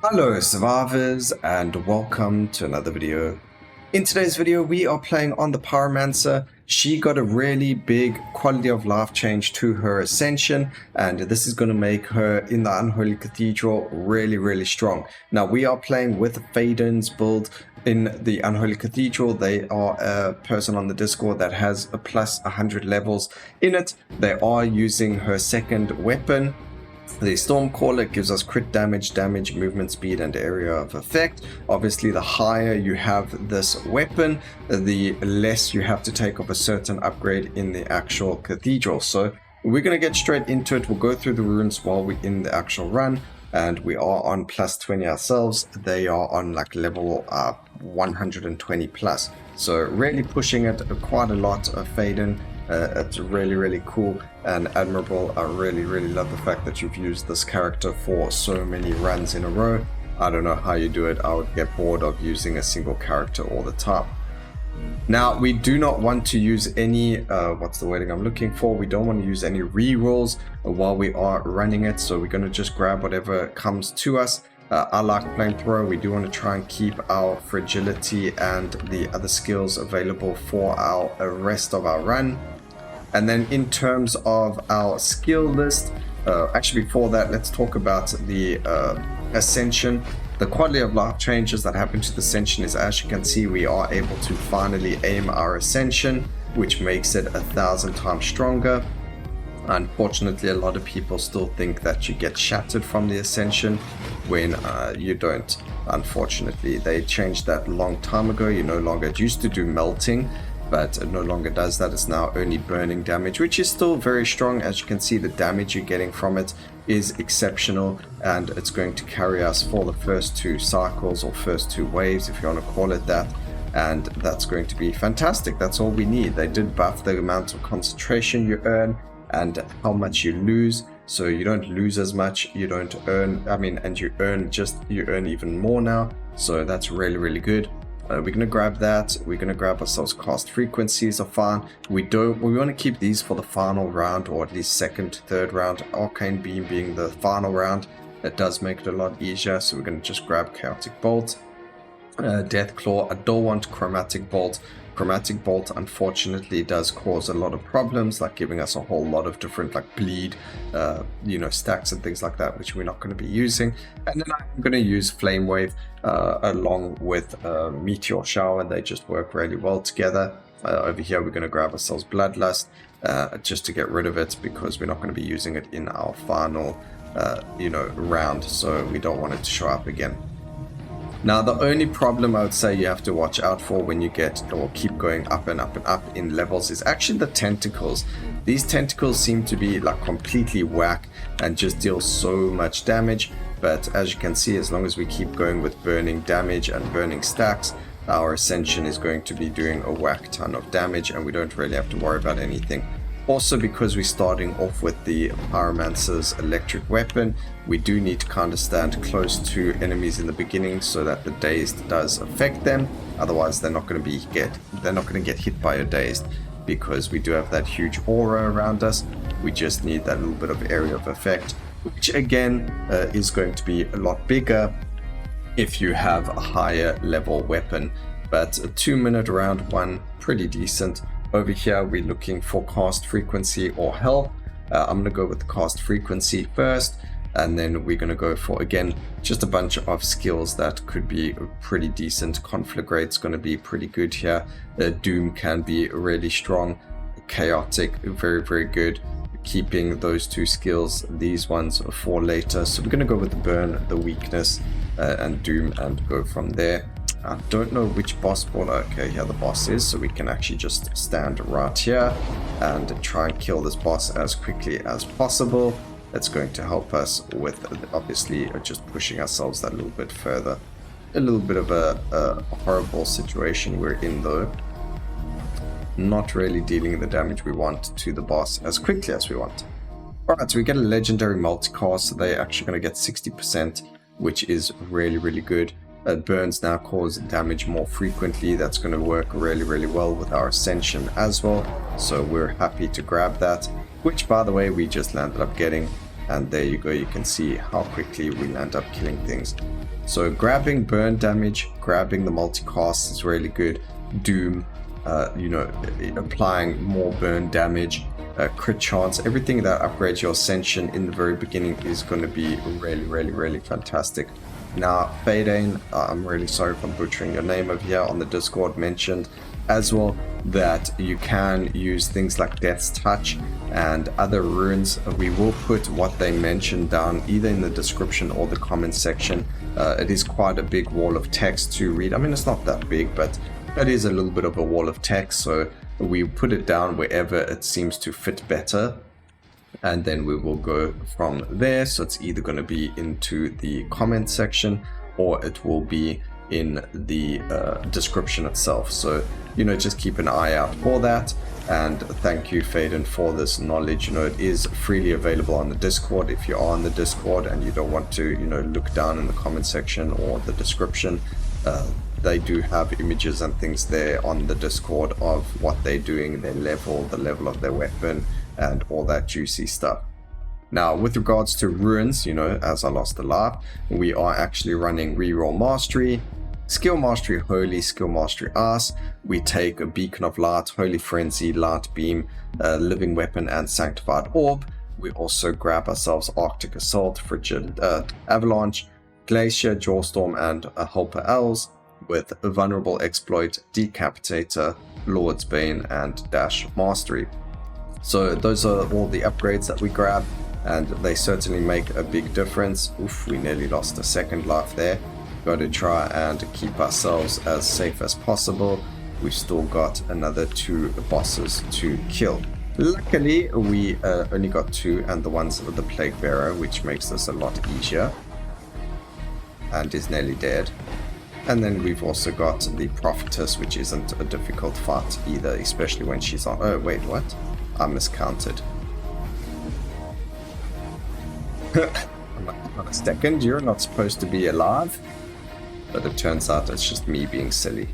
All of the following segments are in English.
Hello survivors and welcome to another video. In today's video we are playing on the Pyromancer. She got a really big quality of life change to her ascension, and this is going to make her in the Unholy Cathedral really strong. Now we are playing with Faydaen's build in the Unholy Cathedral. They are a person on the Discord that has a plus 100 levels in it. They are using her second weapon. The Stormcaller gives us crit damage, movement speed, and area of effect. Obviously, the higher you have this weapon, the less you have to take of a certain upgrade in the actual cathedral. So we're going to get straight into it. We'll go through the runes while we're in the actual run, and we are on plus 20 ourselves. They are on like level 120 plus. So really pushing it quite a lot of Faydaen. It's really cool and admirable. I really love the fact that you've used this character for so many runs in a row. I don't know how you do it. I would get bored of using a single character all the time. Now we do not want to use any what's the wording I'm looking for, we don't want to use any rerolls while we are running it, so we're going to just grab whatever comes to us. I like flamethrower. We do want to try and keep our fragility and the other skills available for our rest of our run. And then in terms of our skill list, actually before that, let's talk about the ascension. The quality of life changes that happen to the ascension is, as you can see, we are able to finally aim our ascension, which makes it 1,000 times stronger. Unfortunately, a lot of people still think that you get shattered from the ascension when you don't. Unfortunately, they changed that a long time ago. You no longer, it used to do melting, but it no longer does that. It's now only burning damage, which is still very strong. As you can see, the damage you're getting from it is exceptional, and it's going to carry us for the first two cycles, or first two waves if you want to call it that, and that's going to be fantastic. That's all we need. They did buff the amount of concentration you earn and how much you lose, so you don't lose as much, you don't earn, and you earn even more now, so that's really good. We're going to grab that. We're going to grab ourselves cast frequencies are fine. We want to keep these for the final round, or at least second, third round. Arcane Beam being the final round. It does make it a lot easier, so we're going to just grab Chaotic Bolt. Death Claw. I don't want Chromatic Bolt. Chromatic Bolt unfortunately does cause a lot of problems, like giving us a whole lot of different like bleed, stacks and things like that, which we're not going to be using. And then I'm going to use Flame Wave along with Meteor Shower. They just work really well together. Over here we're going to grab ourselves Bloodlust just to get rid of it, because we're not going to be using it in our final round, so we don't want it to show up again. Now the only problem I would say you have to watch out for when you get or keep going up and up in levels is actually the tentacles. These tentacles seem to be like completely whack and just deal so much damage, but as you can see, as long as we keep going with burning damage and burning stacks, our ascension is going to be doing a whack ton of damage, and we don't really have to worry about anything. Also, because we're starting off with the Pyromancer's electric weapon, we do need to kind of stand close to enemies in the beginning so that the Dazed does affect them. Otherwise, they're not going to get hit by a Dazed, because we do have that huge aura around us. We just need that little bit of area of effect, which again is going to be a lot bigger if you have a higher level weapon. But a 2-minute round one, pretty decent. Over here we're looking for cast frequency or health. I'm going to go with the cast frequency first, and then we're going to go for, again, just a bunch of skills that could be pretty decent. Conflagrate's going to be pretty good here. Doom can be really strong. Chaotic, very good. Keeping those two skills, these ones for later. So we're going to go with the burn, the weakness, and Doom, and go from there. I don't know which boss board. Okay, here the boss is, so we can actually just stand right here and try and kill this boss as quickly as possible. It's going to help us with obviously just pushing ourselves that little bit further. A little bit of a horrible situation we're in though. Not really dealing the damage we want to the boss as quickly as we want. Alright, so we get a legendary multicast, so they're actually going to get 60%, which is really good. Burns now cause damage more frequently. That's going to work really well with our ascension as well, so we're happy to grab that, which by the way we just landed up getting. And there you go, you can see how quickly we end up killing things. So grabbing burn damage, grabbing the multicast is really good. Doom, you know, applying more burn damage, crit chance, everything that upgrades your ascension in the very beginning is going to be really fantastic. Now, Faydaen, I'm really sorry if I'm butchering your name over here on the Discord, mentioned as well that you can use things like Death's Touch and other runes. We will put what they mentioned down either in the description or the comment section. It is quite a big wall of text to read. I mean, it's not that big, but it is a little bit of a wall of text, so we put it down wherever it seems to fit better, and then we will go from there. So it's either going to be into the comment section or it will be in the description itself. So, you know, just keep an eye out for that. And thank you, Faydaen, for this knowledge. You know, it is freely available on the Discord. If you are on the Discord and you don't want to, you know, look down in the comment section or the description, they do have images and things there on the Discord of what they're doing, their level, the level of their weapon, and all that juicy stuff. Now, with regards to runes, you know, as I lost a laugh, we are actually running reroll mastery, skill mastery holy, skill mastery ass. We take a beacon of light, holy frenzy, light beam, living weapon, and sanctified orb. We also grab ourselves arctic assault, frigid avalanche, glacial, Jawstorm, and a helper elves with vulnerable exploit, decapitator, lord's bane, and dash mastery. So those are all the upgrades that we grab, and they certainly make a big difference. Oof, we nearly lost a second life there. Got to try and keep ourselves as safe as possible. We've still got another 2 bosses to kill. Luckily, we only got 2, and the ones with the plague bearer, which makes this a lot easier, and is nearly dead. And then we've also got the prophetess, which isn't a difficult fight either, especially when she's on... Oh, wait, what? I miscounted. On a second, you're not supposed to be alive. But it turns out it's just me being silly.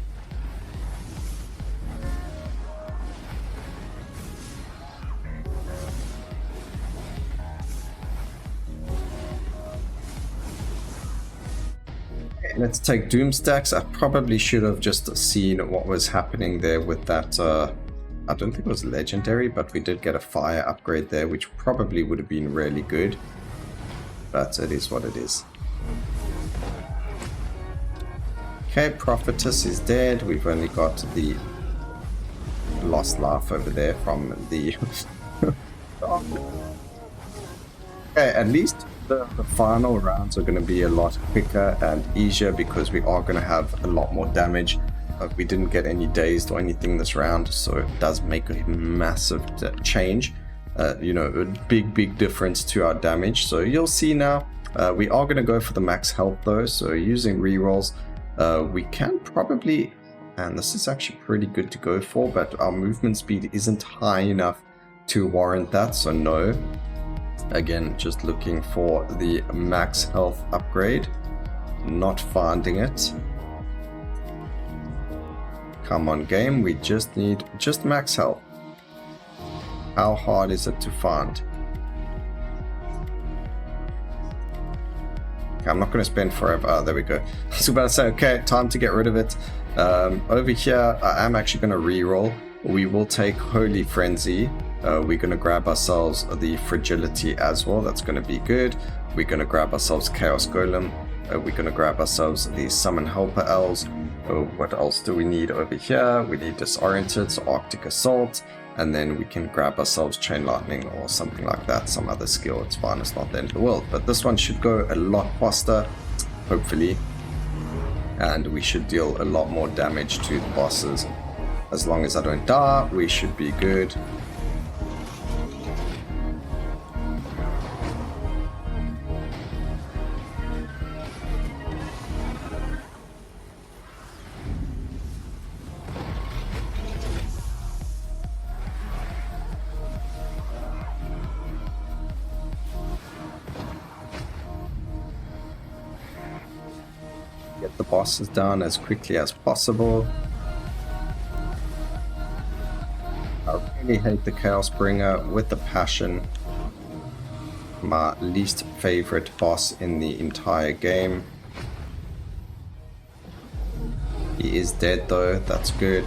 Okay, let's take Doom stacks. I probably should have just seen what was happening there with that. I don't think it was legendary, but we did get a fire upgrade there, which probably would have been really good. But it is what it is. Okay, prophetess is dead. We've only got the lost life over there from the... Okay, at least the final rounds are going to be a lot quicker and easier because we are going to have a lot more damage. We didn't get any dazed or anything this round, so it does make a massive change. You know, a big difference to our damage. So you'll see now, we are going to go for the max health though, so using rerolls, we can probably, and this is actually pretty good to go for, but our movement speed isn't high enough to warrant that, so no. Again, just looking for the max health upgrade, not finding it. Come on game, we just need max health. How hard is it to find? Okay, I'm not going to spend forever. Oh, there we go. I was about to say, okay, time to get rid of it. Over here, I am actually going to reroll. We will take Holy Frenzy. We're going to grab ourselves the Fragility as well. That's going to be good. We're going to grab ourselves Chaos Golem. We're going to grab ourselves the Summon Helper Elves. What else do we need over here? We need Disoriented, so Arctic Assault. And then we can grab ourselves Chain Lightning or something like that, some other skill. It's fine, it's not the end of the world. But this one should go a lot faster, hopefully. And we should deal a lot more damage to the bosses. As long as I don't die, we should be good. Get the bosses down as quickly as possible. I really hate the Chaos Bringer with the passion. my least favorite boss in the entire game. He is dead though, that's good.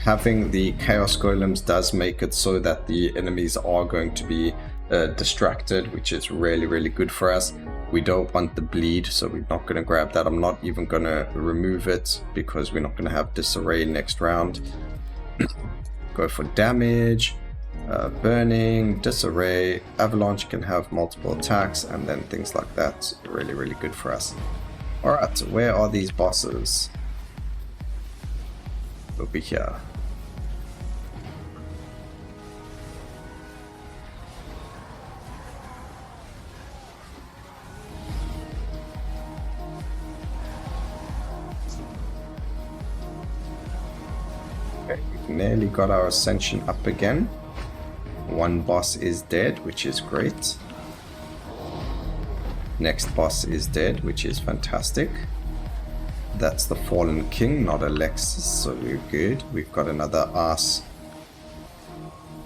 Having the Chaos Golems does make it so that the enemies are going to be distracted, which is really good for us. We don't want the bleed, so we're not going to grab that. I'm not even going to remove it because we're not going to have disarray next round. Go for damage, burning, disarray, avalanche can have multiple attacks, and then things like that. Really good for us. Alright, where are these bosses? Over here. Okay, we've nearly got our ascension up again. One boss is dead, which is great. Next boss is dead, which is fantastic. That's the Fallen King, not Alexis, so we're good. We've got another Arse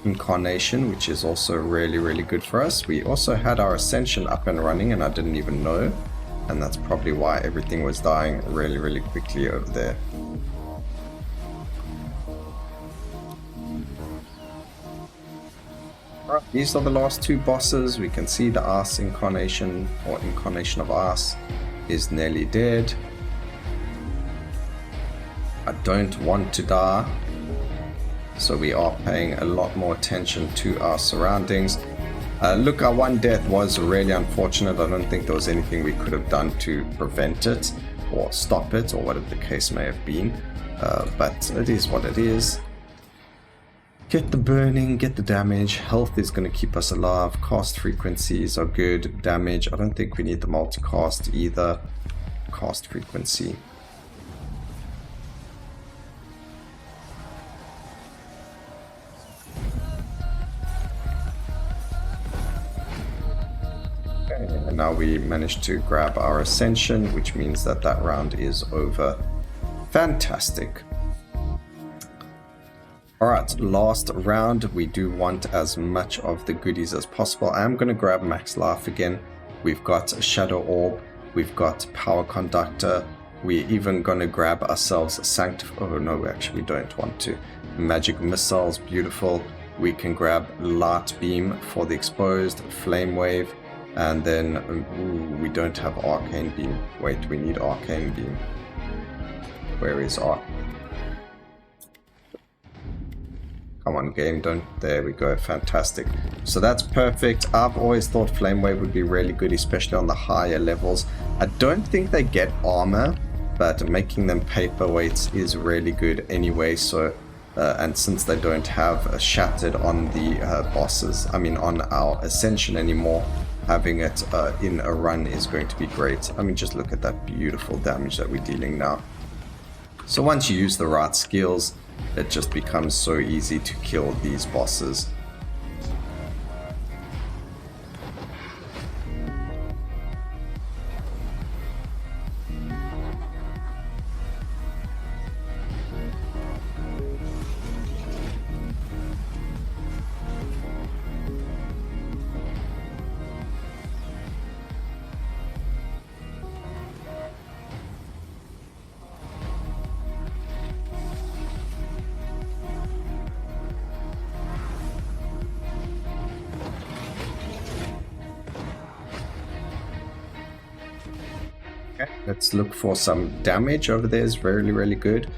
Incarnation, which is also really good for us. We also had our Ascension up and running, and I didn't even know. And that's probably why everything was dying really quickly over there. Alright, these are the last two bosses. We can see the Arse Incarnation, or Incarnation of Arse, is nearly dead. I don't want to die, so we are paying a lot more attention to our surroundings. Look, our one death was really unfortunate. I don't think there was anything we could have done to prevent it or stop it or whatever the case may have been, but it is what it is. Get the burning, get the damage. Health is going to keep us alive. Cast frequencies are good. Damage, I don't think we need the multicast either. Cast frequency. And now we managed to grab our ascension, which means that that round is over. Fantastic. Alright, last round. We do want as much of the goodies as possible. I am going to grab max life again. We've got a shadow orb. We've got power conductor. We're even going to grab ourselves a Sanctified. Oh no, we actually don't want to. Magic missiles, beautiful. We can grab light beam for the exposed, flame wave. And then, ooh, we don't have arcane beam. Wait, we need arcane beam. Where is arc? Come on, game, don't. There we go, fantastic. So that's perfect. I've always thought flame wave would be really good, especially on the higher levels. I don't think they get armor, but making them paperweights is really good anyway. So, and since they don't have shattered on the bosses, I mean on our ascension anymore, having it in a run is going to be great. I mean, just look at that beautiful damage that we're dealing now. So once you use the right skills, it just becomes so easy to kill these bosses. Let's look for some damage over there. Is really good.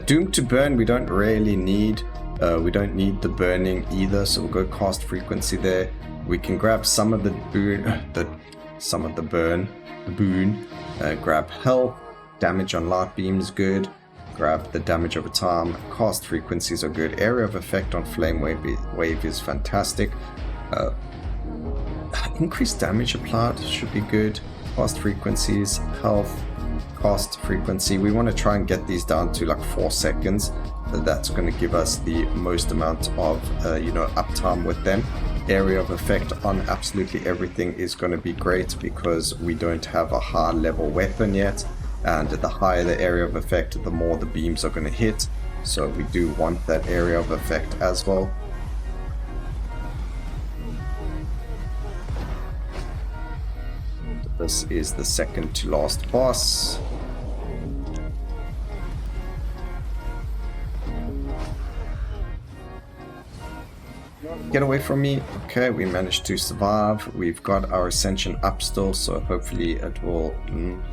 Doom to burn we don't really need. We don't need the burning either, so we'll go cast frequency there. We can grab some of the boon, grab health, damage on light beam is good. Grab the damage over time. Cast frequencies are good. Area of effect on flame wave is fantastic. Increased damage applied should be good. Cast frequencies, health, cast frequency. We want to try and get these down to like 4 seconds. That's going to give us the most amount of uptime with them. Area of effect on absolutely everything is going to be great because we don't have a high level weapon yet, and the higher the area of effect, the more the beams are going to hit. So we do want that area of effect as well. This is the second to last boss. Get away from me. Okay, we managed to survive. We've got our ascension up still, so hopefully it will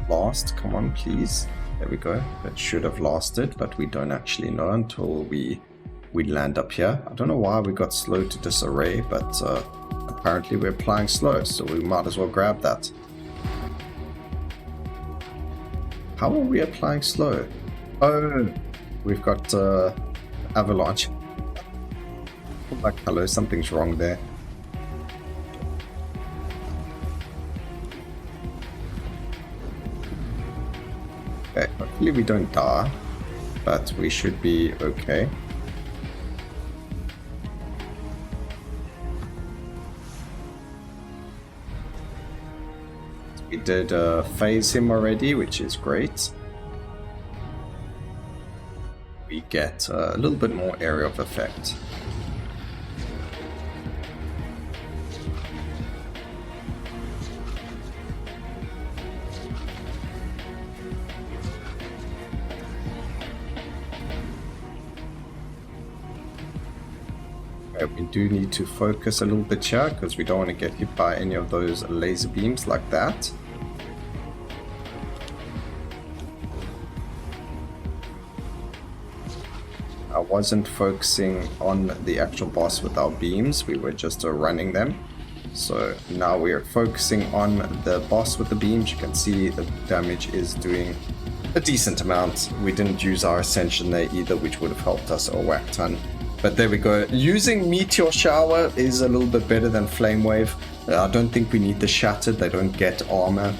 last. Come on, please. There we go. It should have lasted, but we don't actually know until we land up here. I don't know why we got slow to disarray, but apparently we're applying slow, so we might as well grab that. How are we applying slow? Oh, we've got Avalanche. Like, hello, something's wrong there. Okay, hopefully we don't die, but we should be okay. We did phase him already, which is great. We get a little bit more area of effect. We do need to focus a little bit here because we don't want to get hit by any of those laser beams like that. I wasn't focusing on the actual boss with our beams, we were just running them. So now we're focusing on the boss with the beams. You can see the damage is doing a decent amount. We didn't use our ascension there either, which would have helped us a whack ton. But there we go. Using Meteor Shower is a little bit better than Flame Wave. I don't think we need the Shatter. They don't get armor.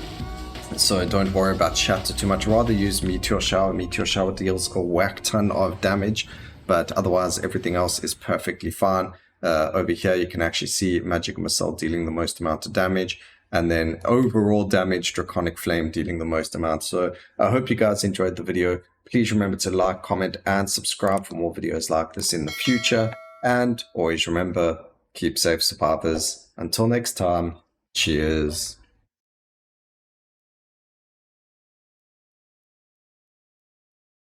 So don't worry about Shatter too much. Rather use Meteor Shower. Meteor Shower deals a whack ton of damage. But otherwise, everything else is perfectly fine. Over here, you can actually see Magic Missile dealing the most amount of damage. And then overall damage, Draconic Flame dealing the most amount. So I hope you guys enjoyed the video. Please remember to like, comment, and subscribe for more videos like this in the future. And always remember, keep safe, survivors. Until next time, cheers.